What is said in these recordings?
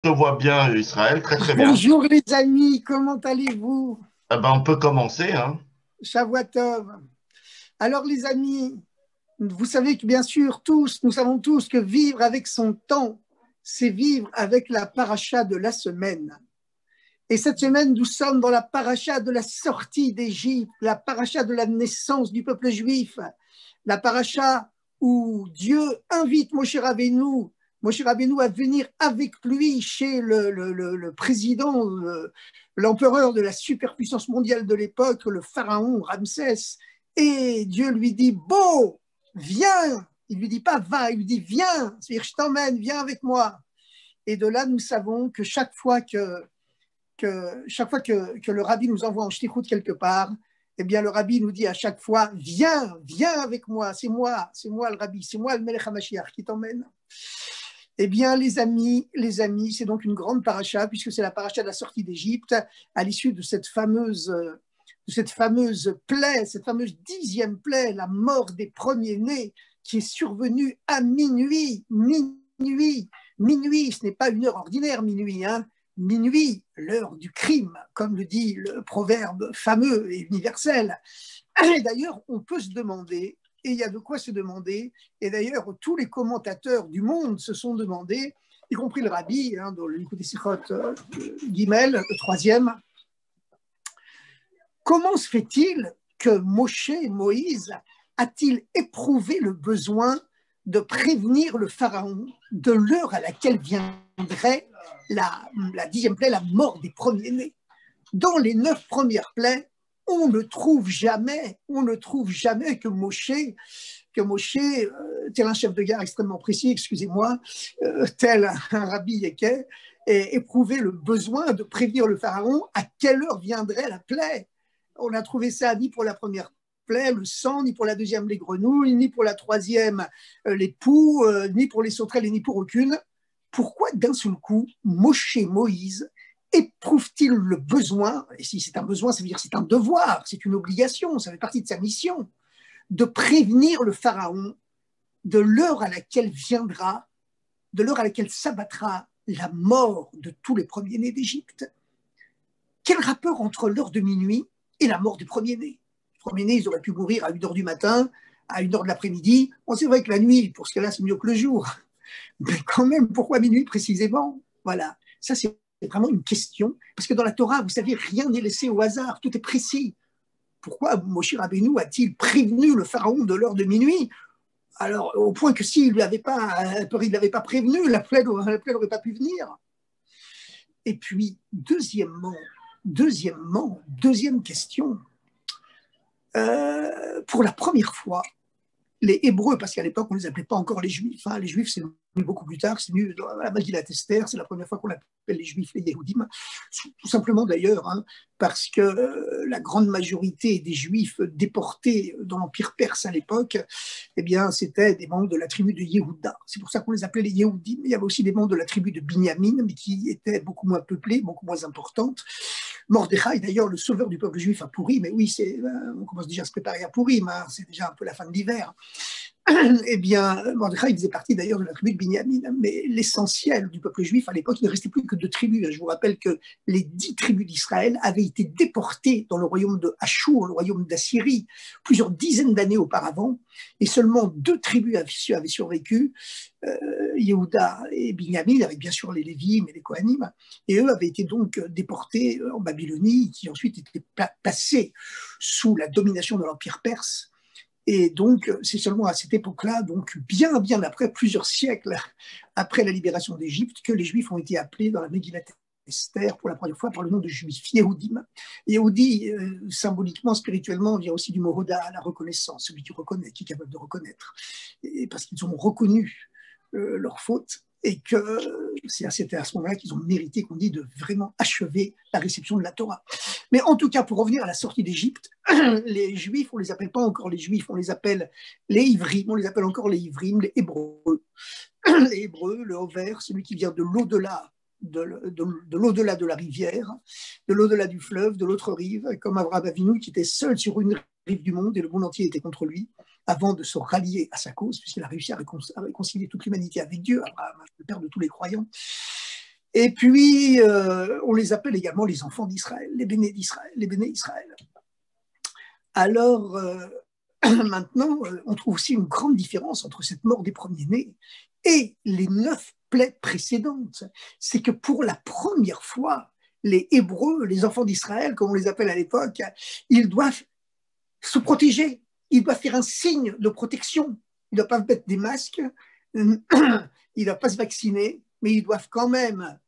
Je vois bien Israël, très très bien. Bonjour les amis, comment allez-vous? Eh ben, on peut commencer, hein. Shavua tov. Alors les amis, vous savez que bien sûr tous, nous savons tous que vivre avec son temps, c'est vivre avec la paracha de la semaine. Et cette semaine, nous sommes dans la paracha de la sortie d'Égypte, la paracha de la naissance du peuple juif, la paracha où Dieu invite Moshe Rabbeinu à venir avec lui chez le président, l'empereur de la superpuissance mondiale de l'époque, le pharaon Ramsès. Et Dieu lui dit, bon, viens. Il lui dit pas va, il lui dit viens, c'est-à-dire je t'emmène, viens avec moi. Et de là, nous savons que chaque fois que le rabbi nous envoie en shtichut quelque part, eh bien, le rabbi nous dit à chaque fois, viens, viens avec moi, c'est moi le rabbi, c'est moi le Melech HaMashiach qui t'emmène. Eh bien, les amis, c'est donc une grande paracha, puisque c'est la paracha de la sortie d'Égypte, à l'issue de cette fameuse plaie, cette fameuse 10e plaie, la mort des premiers-nés, qui est survenue à minuit, minuit, ce n'est pas une heure ordinaire, minuit, hein, minuit, l'heure du crime, comme le dit le proverbe fameux et universel. Et d'ailleurs, on peut se demander, et il y a de quoi se demander, et d'ailleurs, tous les commentateurs du monde se sont demandé, y compris le rabbi, hein, dans le Likutei Sichot Gimel, le troisième, comment se fait-il que Moïse, a-t-il éprouvé le besoin de prévenir le pharaon de l'heure à laquelle viendrait la 10e plaie, la mort des premiers-nés? Dans les 9 premières plaies, on ne trouve jamais que Moshe, tel un chef de gare extrêmement précis, excusez-moi, tel un rabbi Yeke, ait éprouvé le besoin de prévenir le pharaon à quelle heure viendrait la plaie. On a trouvé ça ni pour la première plaie, le sang, ni pour la deuxième, les grenouilles, ni pour la troisième, les poux, ni pour les sauterelles et ni pour aucune. Pourquoi d'un seul coup, Moïse, éprouve-t-il le besoin, et si c'est un besoin, ça veut dire que c'est un devoir, c'est une obligation, ça fait partie de sa mission, de prévenir le pharaon de l'heure à laquelle viendra, de l'heure à laquelle s'abattra la mort de tous les premiers-nés d'Égypte? Quel rapport entre l'heure de minuit et la mort des premiers-nés? Les premiers-nés, ils auraient pu mourir à 1 heure du matin, à 1 heure de l'après-midi. Bon, c'est vrai que la nuit, pour ce cas-là, c'est mieux que le jour. Mais quand même, pourquoi minuit précisément? Voilà, ça c'est vraiment une question. Parce que dans la Torah, vous savez, rien n'est laissé au hasard, tout est précis. Pourquoi Moshe Rabbeinu a-t-il prévenu le pharaon de l'heure de minuit? Alors, au point que s'il ne l'avait pas prévenu, la plaie n'aurait pas pu venir. Et puis, deuxième question, pour la première fois, les Hébreux, parce qu'à l'époque, on ne les appelait pas encore les Juifs. Hein. Les Juifs, c'est venu beaucoup plus tard, c'est venu dans la Megillat Esther, c'est la première fois qu'on appelle les Juifs les Yehudim. Tout simplement d'ailleurs, hein, parce que la grande majorité des Juifs déportés dans l'Empire perse à l'époque, eh bien, c'était des membres de la tribu de Yehuda. C'est pour ça qu'on les appelait les Yehudim. Il y avait aussi des membres de la tribu de Binyamin, mais qui étaient beaucoup moins peuplées, beaucoup moins importantes. Mordechai, d'ailleurs, le sauveur du peuple juif à Pourim, mais oui, on commence déjà à se préparer à Pourim, hein, c'est déjà un peu la fin de l'hiver. Eh bien, Mordechai faisait partie d'ailleurs de la tribu de Binyamin, mais l'essentiel du peuple juif à l'époque, il ne restait plus que 2 tribus. Je vous rappelle que les 10 tribus d'Israël avaient été déportées dans le royaume de Achour, le royaume d'Assyrie, plusieurs dizaines d'années auparavant, et seulement 2 tribus avaient survécu, Yehuda et Binyamin, avec bien sûr les Lévim et les Kohanim, et eux avaient été donc déportés en Babylonie, qui ensuite étaient placés sous la domination de l'Empire perse. Et donc, c'est seulement à cette époque-là, donc bien après, plusieurs siècles après la libération d'Égypte, que les Juifs ont été appelés dans la Megillat Esther pour la première fois par le nom de Juifs, Yehudim. Yehudi, symboliquement, spirituellement, vient aussi du mot Hoda, la reconnaissance, celui qui reconnaît, qui est capable de reconnaître. Et parce qu'ils ont reconnu leur faute et que c'était à ce moment-là qu'ils ont mérité, qu'on dit, de vraiment achever la réception de la Torah. Mais en tout cas, pour revenir à la sortie d'Égypte, les Juifs, on ne les appelle pas encore les Juifs, on les appelle les Ivrim, on les appelle encore les Ivrim, les Hébreux. Les Hébreux, le Hover, celui qui vient de l'au-delà, de l'au-delà de la rivière, de l'au-delà du fleuve, de l'autre rive, comme Abraham Avinu qui était seul sur une rive du monde et le monde entier était contre lui, avant de se rallier à sa cause, puisqu'il a réussi à réconcilier toute l'humanité avec Dieu, Abraham, le père de tous les croyants. Et puis, on les appelle également les enfants d'Israël, les béné d'Israël, les béné Israël. Alors, maintenant, on trouve aussi une grande différence entre cette mort des premiers-nés et les 9 plaies précédentes. C'est que pour la première fois, les Hébreux, les enfants d'Israël, comme on les appelle à l'époque, ils doivent se protéger. Ils doivent faire un signe de protection. Ils ne doivent pas mettre des masques, ils ne doivent pas se vacciner, mais ils doivent quand même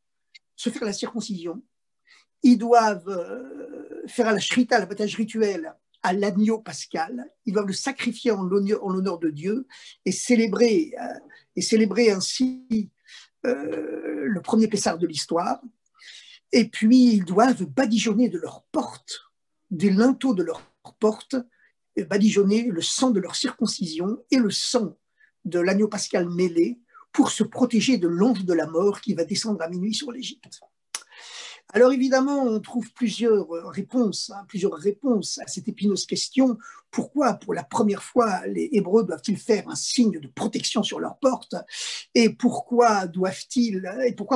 se faire la circoncision. Ils doivent faire la shrita, l'abattage rituel, à l'agneau pascal. Ils doivent le sacrifier en l'honneur de Dieu et célébrer ainsi le premier Pessah de l'histoire. Et puis, ils doivent badigeonner de leurs portes, des linteaux de leurs portes, badigeonner le sang de leur circoncision et le sang de l'agneau pascal mêlé pour se protéger de l'ange de la mort qui va descendre à minuit sur l'Égypte. Alors évidemment, on trouve plusieurs réponses à cette épineuse question. Pourquoi, pour la première fois, les Hébreux doivent-ils faire un signe de protection sur leurs portes? Et pourquoi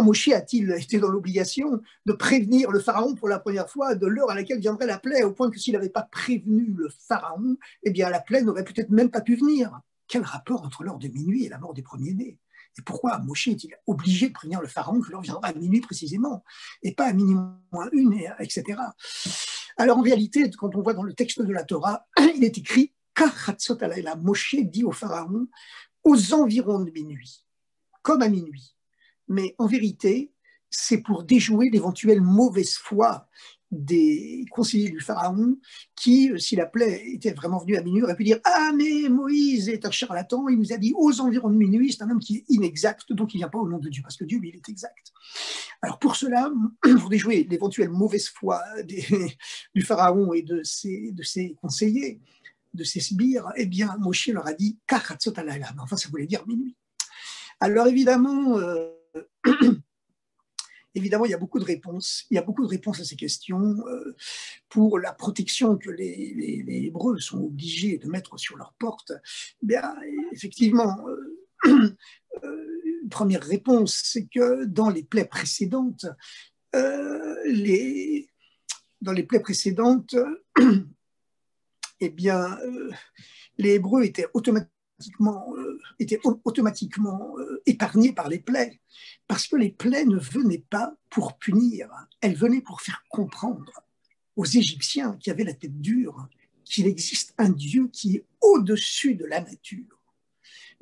Moshe a-t-il été dans l'obligation de prévenir le Pharaon pour la première fois de l'heure à laquelle viendrait la plaie, au point que s'il n'avait pas prévenu le Pharaon, eh bien la plaie n'aurait peut-être même pas pu venir. Quel rapport entre l'heure de minuit et la mort des premiers-nés? Et pourquoi Moshe est-il obligé de prévenir le Pharaon que l'heure viendra à minuit précisément, et pas à minuit moins une, etc. Alors en réalité, quand on voit dans le texte de la Torah, il est écrit Kachatzot halayla, Moshe dit au Pharaon aux environs de minuit, comme à minuit. Mais en vérité, c'est pour déjouer l'éventuelle mauvaise foi des conseillers du Pharaon qui, si la plaie était vraiment venue à minuit, auraient pu dire « Ah, mais Moïse est un charlatan, il nous a dit aux environs de minuit, c'est un homme qui est inexact, donc il ne vient pas au nom de Dieu, parce que Dieu, lui, il est exact. » Alors pour cela, pour déjouer l'éventuelle mauvaise foi du Pharaon et de ses conseillers, de ses sbires, eh bien, Moshe leur a dit « Kachatzot halayla », mais enfin, ça voulait dire minuit. Alors évidemment, évidemment, il y a beaucoup de réponses. Il y a beaucoup de réponses à ces questions pour la protection que les Hébreux sont obligés de mettre sur leurs portes. Bien, effectivement, une première réponse, c'est que dans les plaies précédentes, eh bien, les Hébreux étaient automatiquement épargnés par les plaies, parce que les plaies ne venaient pas pour punir, elles venaient pour faire comprendre aux Égyptiens qui avaient la tête dure qu'il existe un Dieu qui est au-dessus de la nature.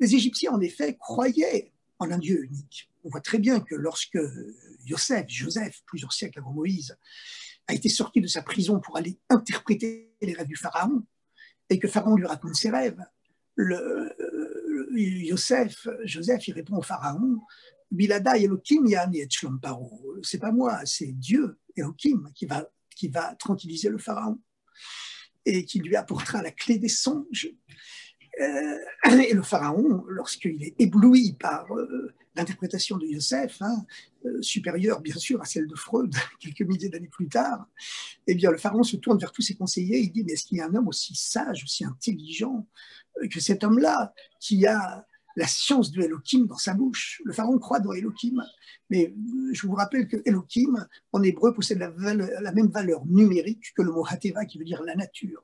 Les Égyptiens, en effet, croyaient en un Dieu unique. On voit très bien que lorsque Joseph, plusieurs siècles avant Moïse, a été sorti de sa prison pour aller interpréter les rêves du Pharaon, et que Pharaon lui raconte ses rêves, Joseph, il répond au Pharaon, Bilada Elohim yani et shlom paro. C'est pas moi, c'est Dieu, Elohim, qui va tranquilliser le Pharaon et qui lui apportera la clé des songes. Et le Pharaon, lorsqu'il est ébloui par l'interprétation de Joseph, supérieure bien sûr à celle de Freud quelques milliers d'années plus tard, eh bien le Pharaon se tourne vers tous ses conseillers, il dit mais est-ce qu'il y a un homme aussi sage, aussi intelligent que cet homme-là qui a la science de Elohim dans sa bouche? Le Pharaon croit dans Elohim, mais je vous rappelle que Elohim en hébreu possède la même valeur numérique que le mot Hateva qui veut dire la nature.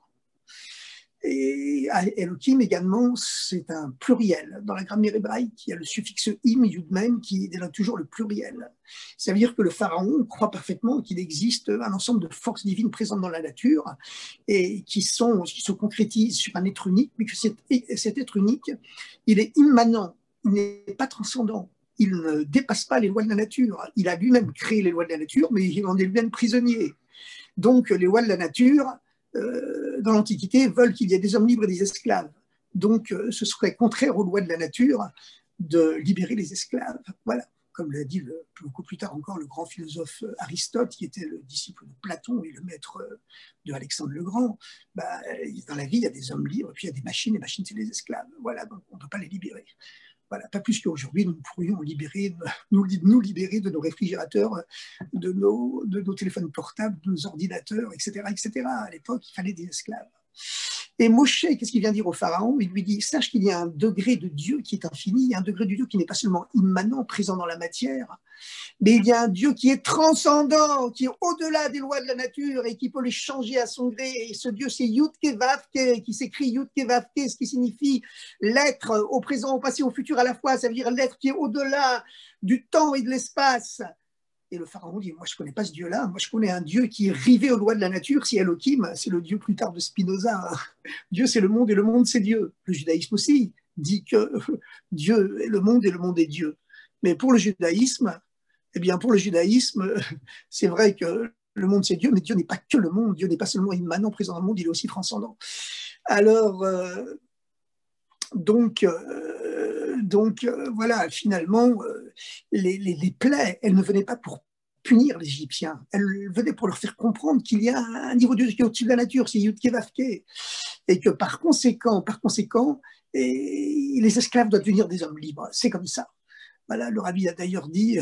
Et Elohim également, c'est un pluriel. Dans la grammaire hébraïque, il y a le suffixe im, yud-mem, qui dénote toujours le pluriel. Ça veut dire que le Pharaon croit parfaitement qu'il existe un ensemble de forces divines présentes dans la nature et qui se concrétisent sur un être unique, mais que cet être unique, il est immanent, il n'est pas transcendant. Il ne dépasse pas les lois de la nature. Il a lui-même créé les lois de la nature, mais il en est lui-même prisonnier. Donc, les lois de la nature, dans l'Antiquité, veulent qu'il y ait des hommes libres et des esclaves. Donc, ce serait contraire aux lois de la nature de libérer les esclaves. Voilà, comme l'a dit beaucoup plus tard encore le grand philosophe Aristote, qui était le disciple de Platon et le maître de Alexandre le Grand. Dans la vie, il y a des hommes libres, puis il y a des machines, et les machines, c'est les esclaves. Voilà, donc on ne peut pas les libérer. Voilà, pas plus qu'aujourd'hui, nous pourrions nous libérer de nos réfrigérateurs, de nos téléphones portables, de nos ordinateurs, etc., etc. À l'époque, il fallait des esclaves. Et Moshe, qu'est-ce qu'il vient dire au Pharaon? Il lui dit, sache qu'il y a un degré de Dieu qui est infini, un degré de Dieu qui n'est pas seulement immanent, présent dans la matière, mais il y a un Dieu qui est transcendant, qui est au-delà des lois de la nature et qui peut les changer à son gré. Et ce Dieu, c'est Yud-Ke Vav-Ke, qui s'écrit Yud-Ke Vav-Ke, ce qui signifie l'être au présent, au passé, au futur à la fois. Ça veut dire l'être qui est au-delà du temps et de l'espace. Et le Pharaon dit, moi je ne connais pas ce Dieu-là, moi je connais un Dieu qui est rivé aux lois de la nature, c'est Elohim, c'est le Dieu plus tard de Spinoza. Dieu c'est le monde et le monde c'est Dieu. Le judaïsme aussi dit que Dieu est le monde et le monde est Dieu. Mais pour le judaïsme, eh bien pour le judaïsme, c'est vrai que le monde c'est Dieu, mais Dieu n'est pas que le monde, Dieu n'est pas seulement immanent, présent dans le monde, il est aussi transcendant. Alors, voilà, finalement, les plaies, elles ne venaient pas pour punir les Égyptiens, elles venaient pour leur faire comprendre qu'il y a un niveau de Dieu qui est au-dessus de la nature, c'est Yud-Ke Vav-Ke, et que par conséquent, les esclaves doivent devenir des hommes libres, c'est comme ça. Voilà, le rabbi a d'ailleurs dit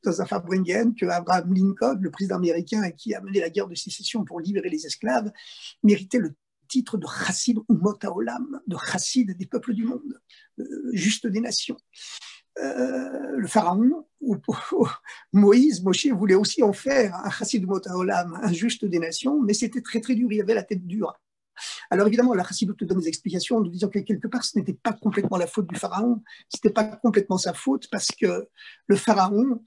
dans un Farbringen que Abraham Lincoln, le président américain qui a mené la guerre de sécession pour libérer les esclaves, méritait le titre de Chassid Umot Haolam, de Chassid des peuples du monde, juste des nations. Le pharaon, Moïse, Moshe voulait aussi en faire un Chassid Umot Haolam, un juste des nations, mais c'était très très dur, il avait la tête dure. Alors évidemment, la Chassidoute te donne des explications en nous disant que quelque part, ce n'était pas complètement la faute du pharaon, ce n'était pas complètement sa faute, parce que le pharaon,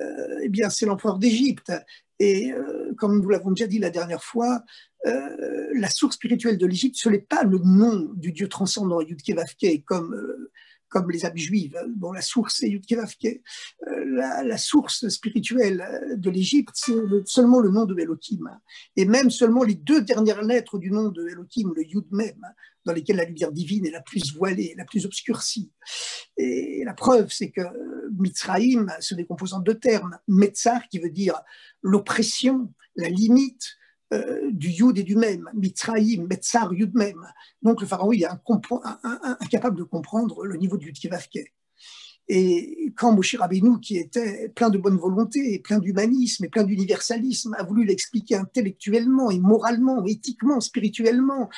eh bien, c'est l'empereur d'Égypte. Et comme nous l'avons déjà dit la dernière fois, la source spirituelle de l'Égypte, ce n'est pas le nom du Dieu transcendant, Yud-Ke Vav-Ke, comme les habits juifs, dont la source est Yud-Ke Vav-Ke. La source spirituelle de l'Égypte, c'est seulement le nom de Elohim. Et même seulement les deux dernières lettres du nom de Elohim, le Yud même, dans lesquelles la lumière divine est la plus voilée, la plus obscurcie. Et la preuve, c'est que Mitzraïm se décompose en deux termes. Metzar, qui veut dire l'oppression, la limite, du Yud et du Mem, Mitzraïm, Metzar, Yud Mem. Donc le pharaon il est incapable de comprendre le niveau du Yud-Ke Vav-Ke. Et quand Moshe Rabbeinu, qui était plein de bonne volonté, et plein d'humanisme et plein d'universalisme, a voulu l'expliquer intellectuellement et moralement, éthiquement, spirituellement,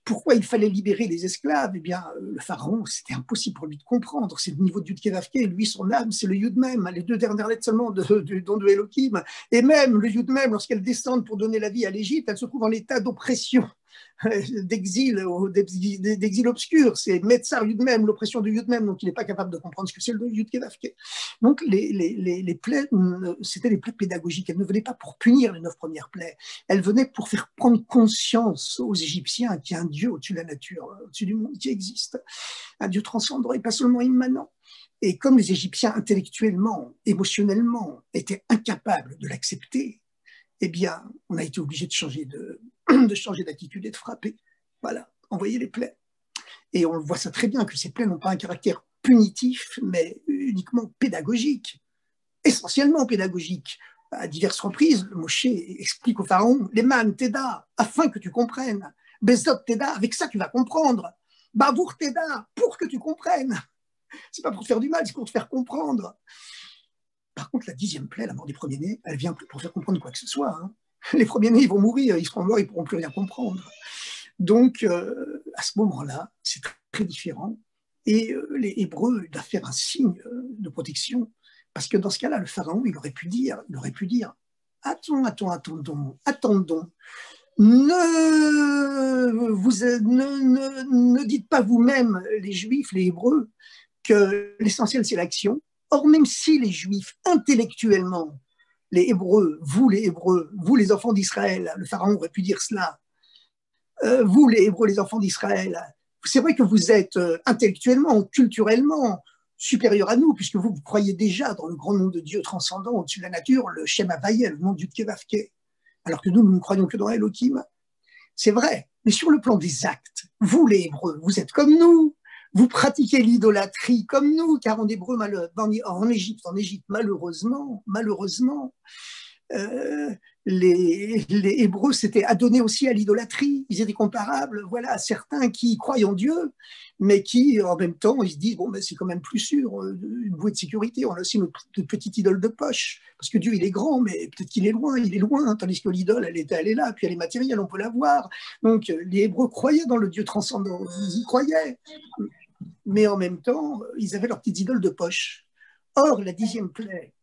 pourquoi il fallait libérer les esclaves, eh bien, le pharaon, c'était impossible pour lui de comprendre. C'est le niveau de Yud-Ke Vav-Ke, lui, son âme, c'est le Yud même, les deux dernières lettres seulement du don de Elohim. Et même le Yud même, lorsqu'elle descend pour donner la vie à l'Égypte, elle se trouve en état d'oppression, d'exil obscur. C'est Metzar Yud même, l'oppression de Yud même, donc il n'est pas capable de comprendre ce que c'est le Yud-Ke Vav-Ke. Donc les plaies, c'était des plaies pédagogiques. Elles ne venaient pas pour punir les 9 premières plaies. Elles venaient pour faire prendre conscience aux Égyptiens qu'il y a un Dieu au-dessus de la nature, au-dessus du monde qui existe, un Dieu transcendant et pas seulement immanent. Et comme les Égyptiens intellectuellement, émotionnellement étaient incapables de l'accepter, eh bien, on a été obligé de changer d'attitude et de frapper. Voilà, envoyer les plaies. Et on voit ça très bien que ces plaies n'ont pas un caractère punitif, mais uniquement pédagogique, essentiellement pédagogique. À diverses reprises, le Moshe explique au pharaon, les man teda, afin que tu comprennes. Bezot teda, avec ça tu vas comprendre. Bavour teda, pour que tu comprennes. C'est pas pour te faire du mal, c'est pour te faire comprendre. Par contre, la 10e plaie, la mort des premiers-nés, elle vient plus pour faire comprendre quoi que ce soit. Hein. Les premiers-nés, ils vont mourir, ils seront morts, ils ne pourront plus rien comprendre. Donc, à ce moment-là, c'est très différent. Et les Hébreux doivent faire un signe de protection, parce que dans ce cas-là, le pharaon, il aurait pu dire, attendons. Ne dites pas vous-même, les Juifs, les Hébreux, que l'essentiel, c'est l'action. Or, même si les Juifs, intellectuellement, les Hébreux, vous les enfants d'Israël, le pharaon aurait pu dire cela, vous les Hébreux, les enfants d'Israël, c'est vrai que vous êtes intellectuellement, culturellement supérieurs à nous, puisque vous croyez déjà dans le grand nom de Dieu transcendant au-dessus de la nature, le Shem Havayel, le nom du Yud-Ke Vav-Ke, alors que nous ne croyons que dans Elohim. C'est vrai, mais sur le plan des actes, vous les Hébreux, vous êtes comme nous, vous pratiquez l'idolâtrie comme nous, car en Hébreu, en Égypte, malheureusement, les Hébreux s'étaient adonnés aussi à l'idolâtrie. Ils étaient comparables, voilà, à certains qui croient en Dieu, mais qui, en même temps, ils se disent, bon, ben, c'est quand même plus sûr, une bouée de sécurité. On a aussi notre petite idole de poche, parce que Dieu, il est grand, mais peut-être qu'il est loin, tandis que l'idole, elle est là, puis elle est matérielle, on peut la voir. Donc, les Hébreux croyaient dans le Dieu transcendant, ils y croyaient, mais en même temps, ils avaient leur petite idole de poche. Or, la 10e plaie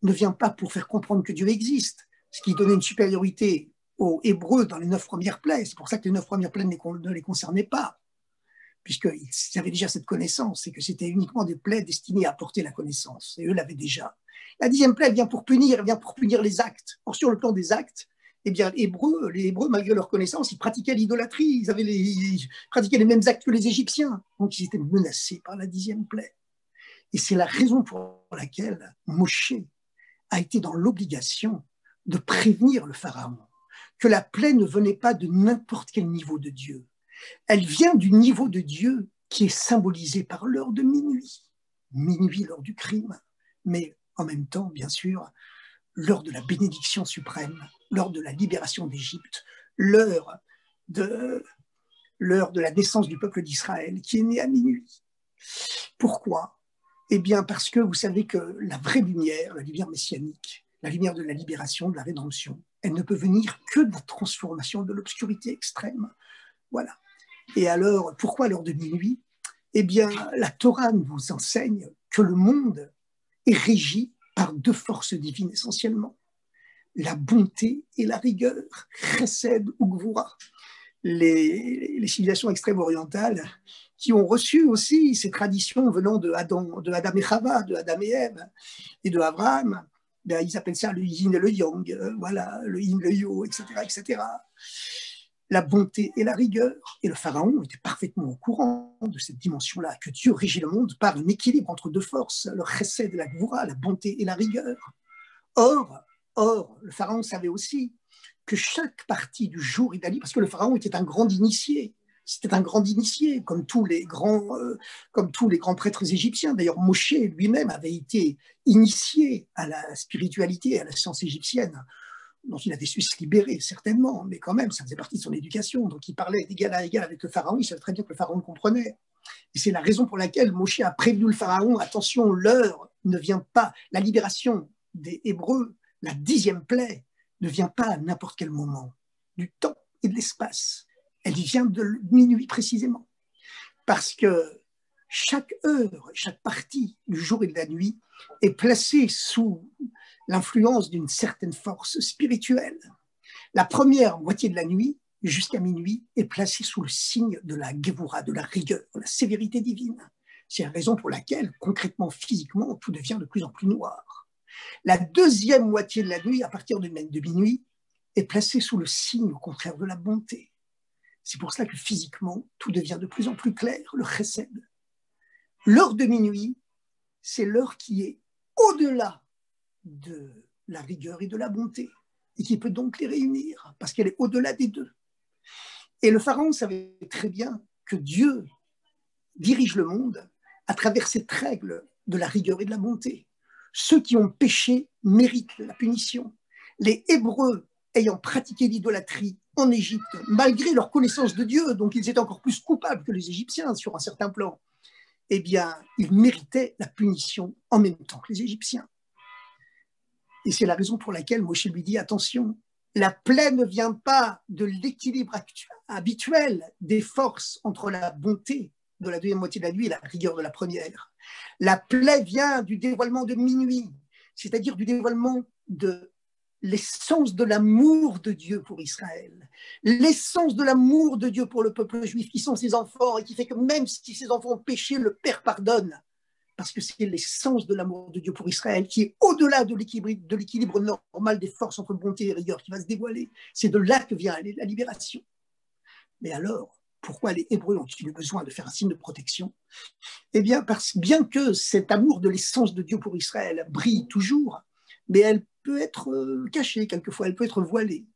ne vient pas pour faire comprendre que Dieu existe, ce qui donnait une supériorité aux Hébreux dans les 9 premières plaies. C'est pour ça que les 9 premières plaies ne les concernaient pas, puisqu'ils avaient déjà cette connaissance et que c'était uniquement des plaies destinées à apporter la connaissance. Et eux l'avaient déjà. La 10e plaie vient pour punir les actes. Or, sur le plan des actes, eh bien, les Hébreux, malgré leur connaissance, ils pratiquaient l'idolâtrie, ils pratiquaient les mêmes actes que les Égyptiens. Donc, ils étaient menacés par la 10e plaie. Et c'est la raison pour laquelle Moshe a été dans l'obligation de prévenir le Pharaon que la plaie ne venait pas de n'importe quel niveau de Dieu. Elle vient du niveau de Dieu qui est symbolisé par l'heure de minuit. Minuit, l'heure du crime, mais en même temps, bien sûr, l'heure de la bénédiction suprême, l'heure de la libération d'Égypte, l'heure de la naissance du peuple d'Israël qui est né à minuit. Pourquoi ? Eh bien, parce que vous savez que la vraie lumière, la lumière messianique, la lumière de la libération, de la rédemption, elle ne peut venir que de la transformation de l'obscurité extrême. Voilà. Et alors, pourquoi l'heure de minuit ? Eh bien, la Torah nous enseigne que le monde est régi par 2 forces divines essentiellement, la bonté et la rigueur, chesed ou gvura. Les civilisations extrême-orientales qui ont reçu aussi ces traditions venant de Adam et Chava, de Adam et Ève et de Abraham, ben, ils appellent ça le yin et le yang, voilà, le yin, le yo, etc., etc. La bonté et la rigueur. Et le Pharaon était parfaitement au courant de cette dimension-là, que Dieu régit le monde par un équilibre entre 2 forces, le chesed et la gvura, la bonté et la rigueur. Or, le Pharaon savait aussi que chaque partie du jour et de la nuit, parce que le Pharaon était un grand initié, c'était un grand initié, comme tous les grands prêtres égyptiens. D'ailleurs, Moshe lui-même avait été initié à la spiritualité, à la science égyptienne, dont il avait su se libérer, certainement, mais quand même, ça faisait partie de son éducation. Donc, il parlait d'égal à égal avec le Pharaon, il savait très bien que le Pharaon le comprenait. Et c'est la raison pour laquelle Moshe a prévenu le Pharaon, attention, l'heure ne vient pas, la libération des Hébreux, la 10e plaie, ne vient pas à n'importe quel moment du temps et de l'espace. Elle vient de minuit précisément. Parce que chaque heure, chaque partie du jour et de la nuit est placée sous l'influence d'une certaine force spirituelle. La première moitié de la nuit, jusqu'à minuit, est placée sous le signe de la gevura, de la rigueur, de la sévérité divine. C'est la raison pour laquelle, concrètement, physiquement, tout devient de plus en plus noir. La deuxième moitié de la nuit, à partir de minuit, est placée sous le signe, au contraire, de la bonté. C'est pour cela que physiquement, tout devient de plus en plus clair, le chesed. L'heure de minuit, c'est l'heure qui est au-delà de la rigueur et de la bonté, et qui peut donc les réunir, parce qu'elle est au-delà des 2. Et le Pharaon savait très bien que Dieu dirige le monde à travers cette règle de la rigueur et de la bonté. Ceux qui ont péché méritent la punition. Les Hébreux, ayant pratiqué l'idolâtrie en Égypte, malgré leur connaissance de Dieu, donc ils étaient encore plus coupables que les Égyptiens sur un certain plan, eh bien, ils méritaient la punition en même temps que les Égyptiens. Et c'est la raison pour laquelle Moshe lui dit, attention, la plaie ne vient pas de l'équilibre habituel des forces entre la bonté de la deuxième moitié de la nuit et la rigueur de la première. La plaie vient du dévoilement de minuit, c'est-à-dire du dévoilement de l'essence de l'amour de Dieu pour Israël, l'essence de l'amour de Dieu pour le peuple juif, qui sont ses enfants, et qui fait que même si ses enfants ont péché, le Père pardonne, parce que c'est l'essence de l'amour de Dieu pour Israël qui est au-delà de l'équilibre normal des forces entre bonté et rigueur qui va se dévoiler. C'est de là que vient la libération. Mais alors, pourquoi les Hébreux ont-ils besoin de faire un signe de protection ? Eh bien, bien que cet amour de l'essence de Dieu pour Israël brille toujours, mais elle peut être cachée quelquefois, elle peut être voilée,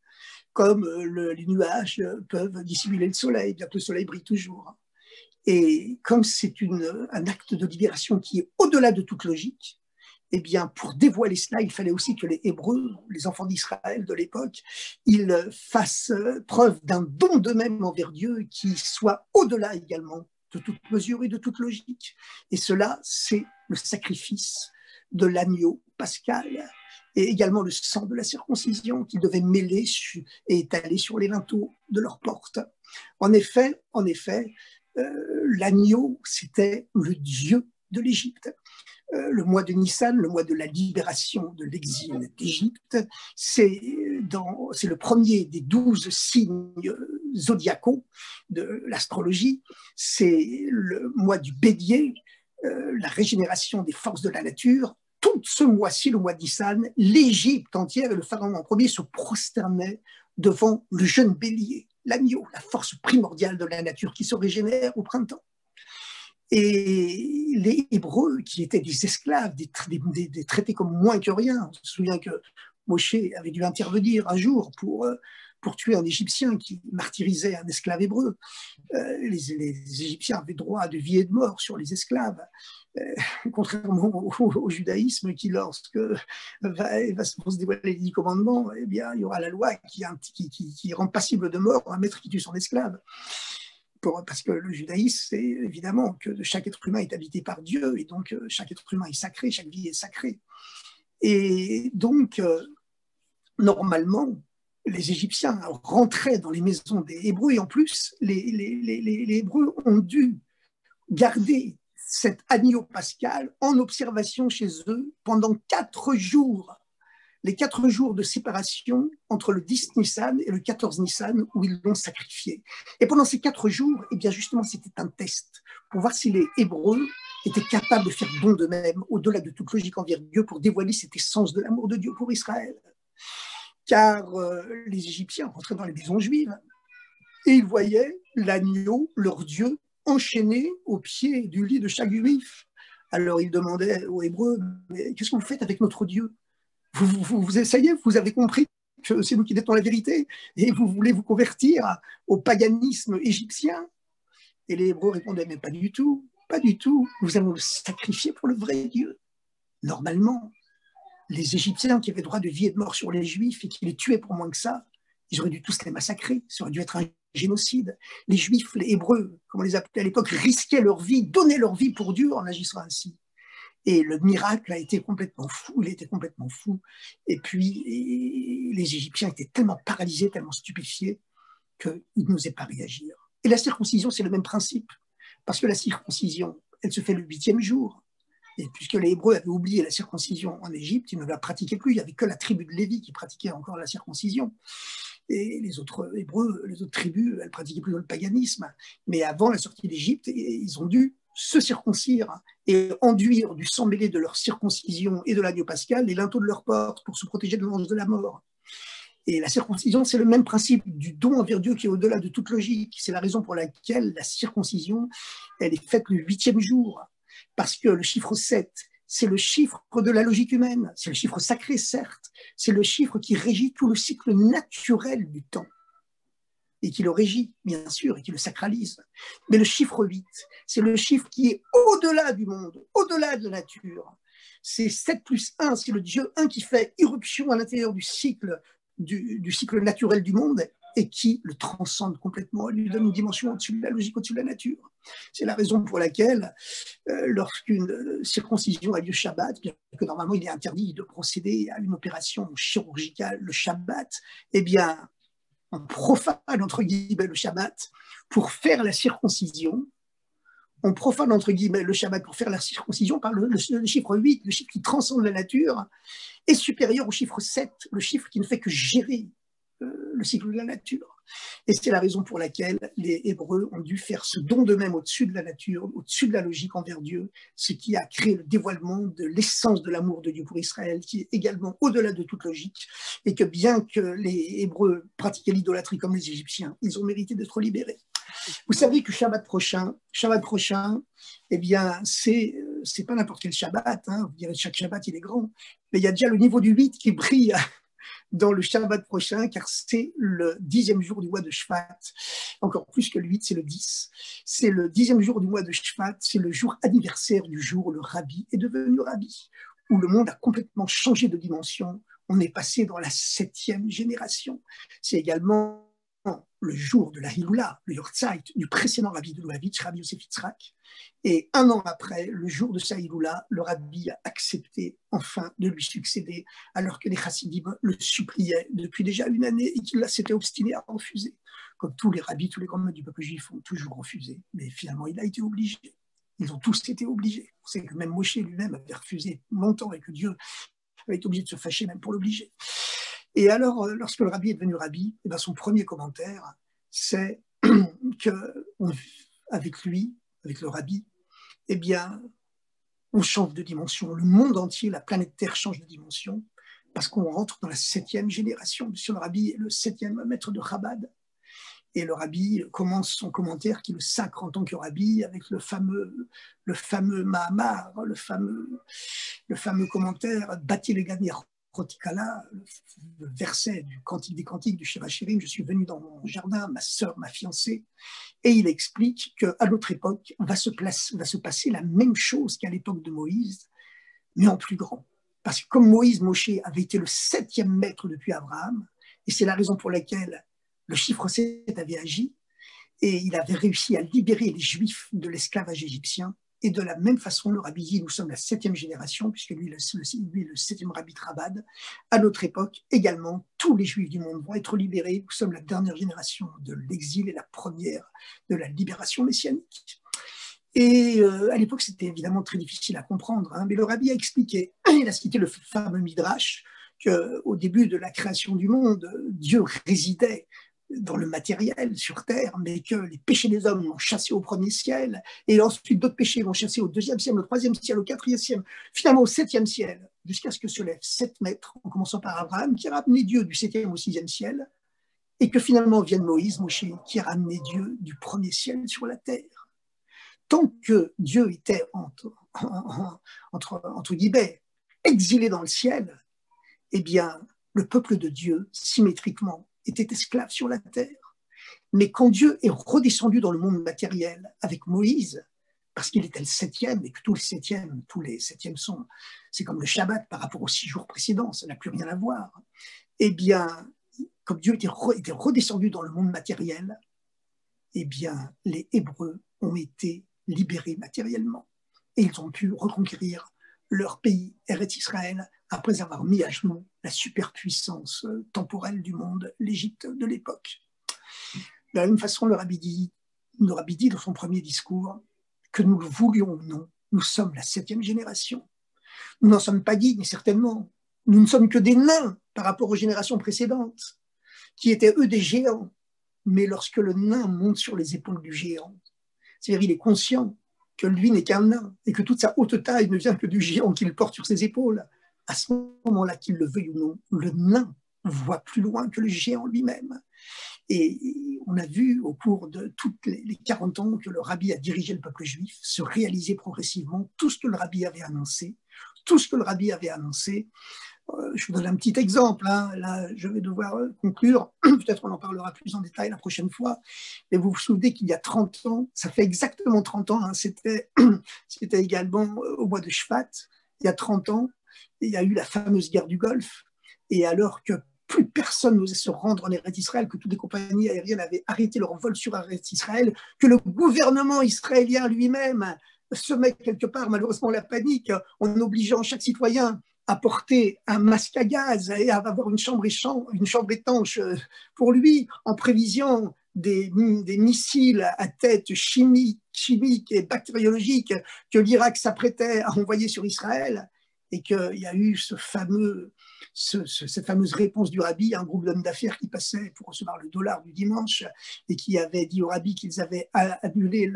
comme les nuages peuvent dissimuler le soleil, bien que le soleil brille toujours. Et comme c'est un acte de libération qui est au-delà de toute logique, eh bien, pour dévoiler cela, il fallait aussi que les Hébreux, les enfants d'Israël de l'époque, ils fassent preuve d'un don d'eux-mêmes envers Dieu qui soit au-delà également de toute mesure et de toute logique. Et cela, c'est le sacrifice de l'agneau pascal et également le sang de la circoncision qui devait mêler et étaler sur les linteaux de leurs portes. En effet, l'agneau, c'était le Dieu de l'Égypte. Le mois de Nissan, le mois de la libération de l'exil d'Égypte, c'est le premier des 12 signes zodiacaux de l'astrologie. C'est le mois du bélier, la régénération des forces de la nature. Tout ce mois-ci, le mois de Nissan, l'Égypte entière et le pharaon en premier se prosternaient devant le jeune bélier, l'agneau, la force primordiale de la nature qui se régénère au printemps. Et les Hébreux, qui étaient des esclaves, des traités comme moins que rien, on se souvient que Moshe avait dû intervenir un jour pour tuer un Égyptien qui martyrisait un esclave hébreu. Les Égyptiens avaient droit de vie et de mort sur les esclaves, contrairement au judaïsme qui, lorsque va se dévoiler les 10 commandements, eh bien, il y aura la loi qui rend passible de mort un maître qui tue son esclave. Parce que le judaïsme, c'est évidemment que chaque être humain est habité par Dieu, et donc chaque être humain est sacré, chaque vie est sacrée. Et donc, normalement, les Égyptiens rentraient dans les maisons des Hébreux, et en plus, les Hébreux ont dû garder cet agneau pascal en observation chez eux pendant 4 jours. Les 4 jours de séparation entre le 10 Nissan et le 14 Nissan où ils l'ont sacrifié. Et pendant ces 4 jours, eh bien justement, c'était un test pour voir si les Hébreux étaient capables de faire don d'eux-mêmes au-delà de toute logique envers Dieu pour dévoiler cette essence de l'amour de Dieu pour Israël. Car les Égyptiens rentraient dans les maisons juives et ils voyaient l'agneau, leur Dieu, enchaîné au pied du lit de chaque juif. Alors ils demandaient aux Hébreux, mais qu'est-ce que vous faites avec notre Dieu ? Vous essayez, vous avez compris que c'est nous qui détenons la vérité et vous voulez vous convertir au paganisme égyptien. Et les Hébreux répondaient, mais pas du tout, pas du tout. Nous allons le sacrifier pour le vrai Dieu. Normalement, les Égyptiens qui avaient droit de vie et de mort sur les Juifs et qui les tuaient pour moins que ça, ils auraient dû tous les massacrer. Ça aurait dû être un génocide. Les Juifs, les Hébreux, comme on les appelait à l'époque, risquaient leur vie, donnaient leur vie pour Dieu en agissant ainsi. Et le miracle a été complètement fou, il était complètement fou. Et puis, les Égyptiens étaient tellement paralysés, tellement stupéfiés, qu'ils n'osaient pas réagir. Et la circoncision, c'est le même principe. Parce que la circoncision, elle se fait le 8e jour. Et puisque les Hébreux avaient oublié la circoncision en Égypte, ils ne la pratiquaient plus. Il n'y avait que la tribu de Lévi qui pratiquait encore la circoncision. Et les autres Hébreux, les autres tribus, elles pratiquaient plutôt le paganisme. Mais avant la sortie d'Égypte, ils ont dû se circoncire et enduire du sang mêlé de leur circoncision et de l'agneau pascal les linteaux de leur porte pour se protéger de l'ange de la mort. Et la circoncision, c'est le même principe du don envers Dieu qui est au-delà de toute logique. C'est la raison pour laquelle la circoncision, elle est faite le 8e jour. Parce que le chiffre 7, c'est le chiffre de la logique humaine. C'est le chiffre sacré, certes. C'est le chiffre qui régit tout le cycle naturel du temps. Et qui le régit, bien sûr, et qui le sacralise. Mais le chiffre 8, c'est le chiffre qui est au-delà du monde, au-delà de la nature. C'est 7 plus 1, c'est le Dieu 1 qui fait irruption à l'intérieur du cycle naturel du monde et qui le transcende complètement, lui donne une dimension au-dessus de la logique, au-dessus de la nature. C'est la raison pour laquelle, lorsqu'une circoncision a lieu Shabbat, bien que normalement il est interdit de procéder à une opération chirurgicale le Shabbat, eh bien, on profane, entre guillemets, le Shabbat pour faire la circoncision. On profane, entre guillemets, le Shabbat pour faire la circoncision par le chiffre 8, le chiffre qui transcende la nature, est supérieur au chiffre 7, le chiffre qui ne fait que gérer le cycle de la nature. Et c'est la raison pour laquelle les Hébreux ont dû faire ce don d'eux-mêmes au-dessus de la nature, au-dessus de la logique envers Dieu, ce qui a créé le dévoilement de l'essence de l'amour de Dieu pour Israël, qui est également au-delà de toute logique, et que bien que les Hébreux pratiquaient l'idolâtrie comme les Égyptiens, ils ont mérité d'être libérés. Vous savez que Shabbat prochain, eh bien, c'est pas n'importe quel Shabbat, hein, vous direz chaque Shabbat il est grand, mais il y a déjà le niveau du 8 qui brille dans le Shabbat prochain, car c'est le 10e jour du mois de Shvat. Encore plus que le 8, c'est le 10. C'est le 10e jour du mois de Shvat, c'est le jour anniversaire du jour où le rabbi est devenu rabbi, où le monde a complètement changé de dimension. On est passé dans la 7e génération. C'est également le jour de la Hiloula, le Yortzeit, du précédent rabbi de Lubavitch, Rabbi Yosef Yitzhak. Et un an après, le jour de sa Hiloula, le rabbi a accepté enfin de lui succéder, alors que les chassidim le suppliaient depuis déjà une année et qu'il s'était obstiné à refuser. Comme tous les rabbis, tous les grands maîtres du peuple juif ont toujours refusé. Mais finalement, il a été obligé. Ils ont tous été obligés. On sait que même Moshe lui-même avait refusé longtemps et que Dieu avait été obligé de se fâcher même pour l'obliger. Et alors, lorsque le rabbi est devenu rabbi, eh bien, son premier commentaire, c'est qu'avec lui, avec le rabbi, eh bien, on change de dimension. Le monde entier, la planète Terre change de dimension parce qu'on rentre dans la 7e génération. Monsieur le rabbi est le 7e maître de Chabad. Et le rabbi commence son commentaire qui le sacre en tant que rabbi avec le fameux Mahamar, le fameux commentaire Bati le Gani Rotikala, le verset du Cantique des Cantiques du Shir HaShirim, je suis venu dans mon jardin, ma sœur, ma fiancée, et il explique qu'à l'autre époque va se passer la même chose qu'à l'époque de Moïse, mais en plus grand. Parce que comme Moshe avait été le 7e maître depuis Abraham, et c'est la raison pour laquelle le chiffre 7 avait agi, et il avait réussi à libérer les Juifs de l'esclavage égyptien. Et de la même façon, le rabbi dit, nous sommes la 7e génération, puisque lui, le 7e rabbi de Chabad. À notre époque, également, tous les Juifs du monde vont être libérés. Nous sommes la dernière génération de l'exil et la première de la libération messianique. Et à l'époque, c'était évidemment très difficile à comprendre, hein, mais le rabbi a expliqué, il a cité le fameux Midrash, qu'au début de la création du monde, Dieu résidait dans le matériel sur terre, mais que les péchés des hommes l'ont chassé au premier ciel, et ensuite d'autres péchés l'ont chassé au 2e ciel, au 3e ciel, au 4e ciel, finalement au 7e ciel, jusqu'à ce que se lève 7 maîtres, en commençant par Abraham, qui a ramené Dieu du 7e au 6e ciel, et que finalement vienne Moïse, Moshe, qui a ramené Dieu du premier ciel sur la terre. Tant que Dieu était entre guillemets exilé dans le ciel, eh bien, le peuple de Dieu, symétriquement, était esclave sur la terre. Mais quand Dieu est redescendu dans le monde matériel avec Moïse, parce qu'il était le 7e, et que tous les 7e sont, c'est comme le Shabbat par rapport aux 6 jours précédents, ça n'a plus rien à voir. Eh bien, comme Dieu était redescendu dans le monde matériel, eh bien, les Hébreux ont été libérés matériellement. Et ils ont pu reconquérir leur pays, Eretz Israël, après avoir mis à genoux la superpuissance temporelle du monde, l'Égypte de l'époque. De la même façon, le rabbi dit dans son premier discours que nous le voulions ou non, nous sommes la 7e génération. Nous n'en sommes pas dignes, certainement. Nous ne sommes que des nains par rapport aux générations précédentes, qui étaient eux des géants. Mais lorsque le nain monte sur les épaules du géant, c'est-à-dire il est conscient que lui n'est qu'un nain et que toute sa haute taille ne vient que du géant qu'il porte sur ses épaules, à ce moment-là, qu'il le veuille ou non, le nain voit plus loin que le géant lui-même. Et on a vu au cours de toutes les 40 ans que le rabbi a dirigé le peuple juif se réaliser progressivement tout ce que le rabbi avait annoncé. Je vous donne un petit exemple, hein. Là je vais devoir conclure, peut-être on en parlera plus en détail la prochaine fois, mais vous vous souvenez qu'il y a 30 ans, ça fait exactement 30 ans, hein, c'était également au mois de Shvat, il y a 30 ans, il y a eu la fameuse guerre du Golfe, et alors que plus personne n'osait se rendre en Eretz Israël, que toutes les compagnies aériennes avaient arrêté leur vol sur Eretz Israël, que le gouvernement israélien lui-même semait quelque part malheureusement la panique en obligeant chaque citoyen à porter un masque à gaz et à avoir une chambre étanche pour lui, en prévision des missiles à tête chimique et bactériologique que l'Irak s'apprêtait à envoyer sur Israël, et qu'il y a eu cette fameuse réponse du rabbi, un groupe d'hommes d'affaires qui passait pour recevoir le dollar du dimanche et qui avait dit au rabbi qu'ils avaient annulé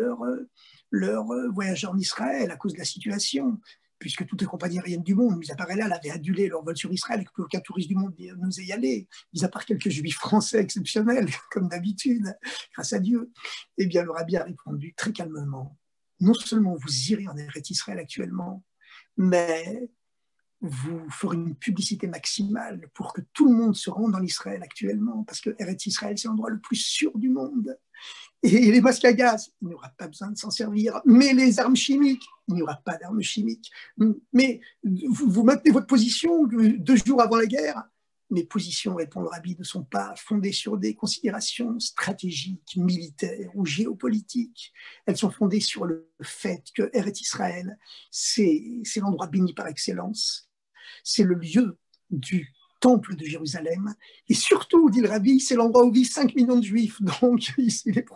leur voyage en Israël à cause de la situation, puisque toutes les compagnies aériennes du monde, mis à part elle avaient annulé leur vol sur Israël et que plus aucun touriste du monde n'osait y aller, mis à part quelques juifs français exceptionnels, comme d'habitude, grâce à Dieu. Eh bien, le rabbi a répondu très calmement, non seulement vous irez en Eretz Israël actuellement, mais vous ferez une publicité maximale pour que tout le monde se rende en Israël actuellement, parce que Eretz Israël, c'est l'endroit le plus sûr du monde. Et les masques à gaz, il n'y aura pas besoin de s'en servir, mais les armes chimiques, il n'y aura pas d'armes chimiques. Mais vous maintenez votre position 2 jours avant la guerre. Mes positions, répond le rabbi, ne sont pas fondées sur des considérations stratégiques, militaires ou géopolitiques. Elles sont fondées sur le fait que Eretz Israël, c'est l'endroit béni par excellence. C'est le lieu du temple de Jérusalem. Et surtout, dit le rabbi, c'est l'endroit où vivent 5 millions de juifs. Donc,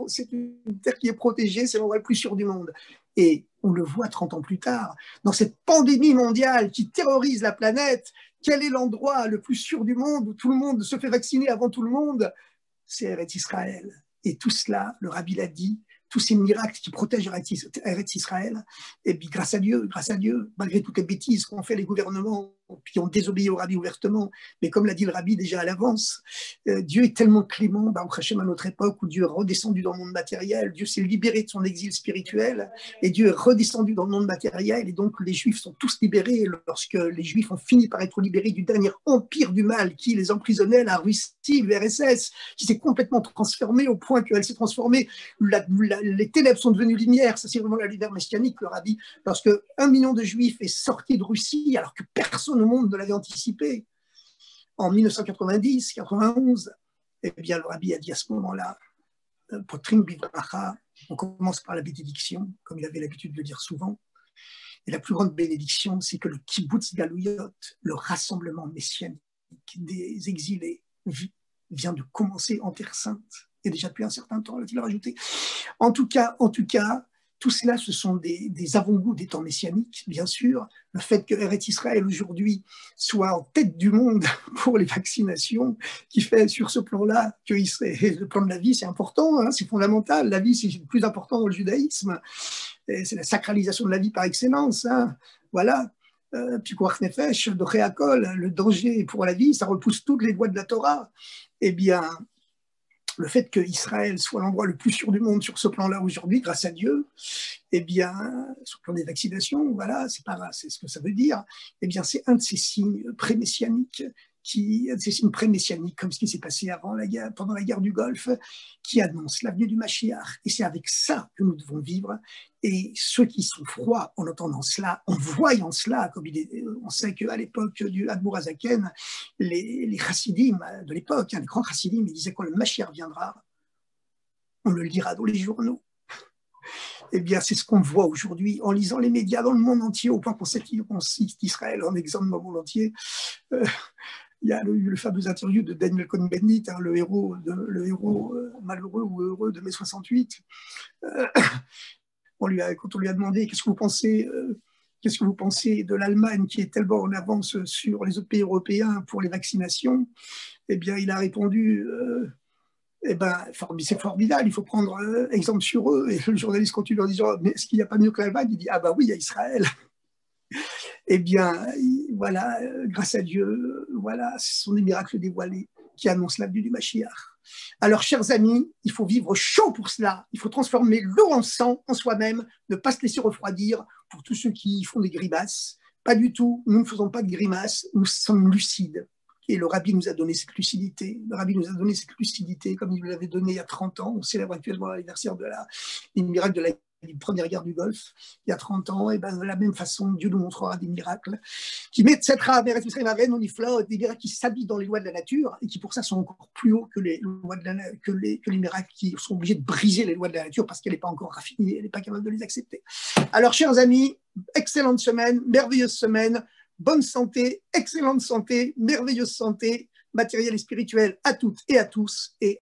c'est une terre qui est protégée, c'est l'endroit le plus sûr du monde. Et on le voit 30 ans plus tard, dans cette pandémie mondiale qui terrorise la planète, quel est l'endroit le plus sûr du monde où tout le monde se fait vacciner avant tout le monde? C'est Eretz Israël. Et tout cela, le rabbi l'a dit, tous ces miracles qui protègent Eretz Israël, et puis grâce à Dieu, malgré toutes les bêtises qu'ont fait les gouvernements, qui ont désobéi au rabbi ouvertement, mais comme l'a dit le rabbi déjà à l'avance, Dieu est tellement clément, Baruch Hashem, à notre époque, où Dieu est redescendu dans le monde matériel, Dieu s'est libéré de son exil spirituel, et Dieu est redescendu dans le monde matériel, et donc les Juifs sont tous libérés, lorsque les Juifs ont fini par être libérés du dernier empire du mal qui les emprisonnait, la Russie, l'URSS, qui s'est complètement transformée au point qu'elle s'est transformée, les ténèbres sont devenues lumière, ça c'est vraiment la lumière messianique, le rabbi, lorsque 1 million de Juifs est sorti de Russie, alors que personne au monde ne l'avait anticipé, en 1990, 91, eh bien le rabbi a dit à ce moment-là, Potrim Bivracha, on commence par la bénédiction, comme il avait l'habitude de le dire souvent, et la plus grande bénédiction, c'est que le kibbutz galouyot, le rassemblement messianique des exilés, vient de commencer en Terre Sainte, et déjà depuis un certain temps, l'a-t-il rajouté. En tout cas, tout cela, ce sont des avant-goûts des temps messianiques, bien sûr. Le fait que Eretz Israël aujourd'hui soit en tête du monde pour les vaccinations, qui fait sur ce plan-là que le plan de la vie, c'est important, hein, c'est fondamental. La vie, c'est le plus important dans le judaïsme. C'est la sacralisation de la vie par excellence. Hein. Voilà. Pikuach Nefesh, de Réakol, le danger pour la vie, ça repousse toutes les lois de la Torah. Eh bien, le fait qu'Israël soit l'endroit le plus sûr du monde sur ce plan-là aujourd'hui, grâce à Dieu, eh bien, sur le plan des vaccinations, voilà, c'est ce que ça veut dire, eh bien, c'est un de ces signes pré-messianiques comme ce qui s'est passé pendant la guerre du Golfe, qui annonce l'avenue du Mashiach. Et c'est avec ça que nous devons vivre. Et ceux qui sont froids en entendant cela, en voyant cela, comme on sait qu'à l'époque du Admour Hazaken, les chassidim de l'époque, les grands chassidim, ils disaient quand le Mashiach viendra, on le lira dans les journaux. Eh bien, c'est ce qu'on voit aujourd'hui en lisant les médias dans le monde entier, au point qu'on cite Israël en exemple dans le monde entier. Il y a le fameux interview de Daniel Cohn-Bendit, hein, le héros malheureux ou heureux de mai 68. Quand on lui a demandé qu'est-ce que vous pensez de l'Allemagne qui est tellement en avance sur les autres pays européens pour les vaccinations, eh bien, il a répondu c'est formidable, il faut prendre exemple sur eux. Et le journaliste continue en disant mais est-ce qu'il n'y a pas mieux que l'Allemagne? Il dit ah bah oui, il y a Israël. Eh bien, voilà, grâce à Dieu, voilà, ce sont des miracles dévoilés qui annoncent l'avenue du Mashiach. Alors, chers amis, il faut vivre chaud pour cela. Il faut transformer l'eau en sang en soi-même, ne pas se laisser refroidir pour tous ceux qui font des grimaces. Pas du tout, nous ne faisons pas de grimaces, nous sommes lucides. Et le rabbi nous a donné cette lucidité. Le rabbi nous a donné cette lucidité comme il nous l'avait donné il y a 30 ans. On célèbre actuellement l'anniversaire des miracles de la première guerre du Golfe, il y a 30 ans. Et ben, de la même façon, Dieu nous montrera des miracles qui mettent cette des miracles qui s'habillent dans les lois de la nature et qui pour ça sont encore plus hauts que les miracles qui sont obligés de briser les lois de la nature parce qu'elle n'est pas encore raffinée, elle n'est pas capable de les accepter. Alors, chers amis, excellente semaine, merveilleuse semaine. Bonne santé, excellente santé, merveilleuse santé, matérielle et spirituelle à toutes et à tous, et